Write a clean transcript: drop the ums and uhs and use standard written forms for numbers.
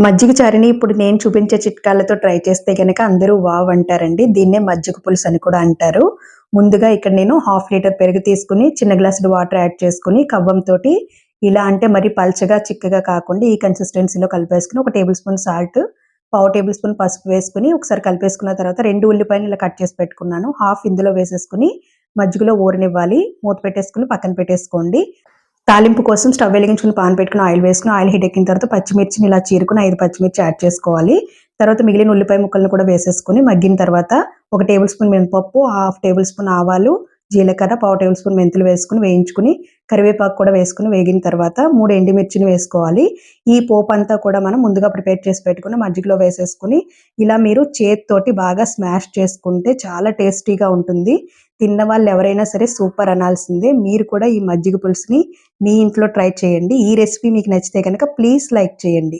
మజ్జిగ చారుని ఇప్పుడు నేను చూపించే చిట్కాలతో ట్రై చేస్తే గనక అందరూ వావ్ అంటారండి. దీన్నే మజ్జిగ పులుసు అని కూడా అంటారు. ముందుగా ఇక్కడ నేను హాఫ్ లీటర్ పెరుగు తీసుకొని, చిన్న గ్లాసుడు వాటర్ యాడ్ చేసుకొని, కవ్వంతోటి ఇలా అంటే మరి పల్చగా, చిక్కగా కాకుండా ఈ కన్సిస్టెన్సీలో కలిపేసుకొని, ఒక టేబుల్ స్పూన్ సాల్ట్, పావు టేబుల్ స్పూన్ పసుపు వేసుకొని, ఒకసారి కలిపేసుకున్న తర్వాత 2 ఉల్లిపాయలు ఇలా కట్ చేసి పెట్టుకున్నాను. హాఫ్ ఇందులో వేసేసుకొని, మజ్జిగలో ఊరనివ్వాలి. మూత పెట్టేసుకొని పక్కన పెట్టేసుకోండి. తాలింపు కోసం స్టవ్ వెలిగించుకొని పాన్ పెట్టుకొని ఆయిల్ వేసుకొని ఆయిల్ హీట్ ఎక్కిన తర్వాత పచ్చిమిర్చిని ఇలా చీరుకొని 5 పచ్చిమిర్చి యాడ్ చేసుకోవాలి. తర్వాత మిగిలిన ఉల్లిపాయ ముక్కలను కూడా వేసేసుకొని మగ్గిన తర్వాత ఒక టేబుల్ స్పూన్ మినపప్పు, హాఫ్ టేబుల్ స్పూన్ ఆవాలు, జీలకర్ర, పావు టేబుల్ స్పూన్ మెంతులు వేసుకొని వేయించుకొని కరివేపాకు కూడా వేసుకొని వేగిన తర్వాత 3 ఎండుమిర్చిని వేసుకోవాలి. ఈ పోపు అంతా కూడా మనం ముందుగా ప్రిపేర్ చేసి పెట్టుకుని మజ్జిగలో వేసేసుకొని ఇలా మీరు చేత్తోటి బాగా స్మాష్ చేసుకుంటే చాలా టేస్టీగా ఉంటుంది. తిన్న వాళ్ళు ఎవరైనా సరే సూపర్ అనాల్సిందే. మీరు కూడా ఈ మజ్జిగ పులుసుని మీ ఇంట్లో ట్రై చేయండి. ఈ రెసిపీ మీకు నచ్చితే కనుక ప్లీజ్ లైక్ చేయండి.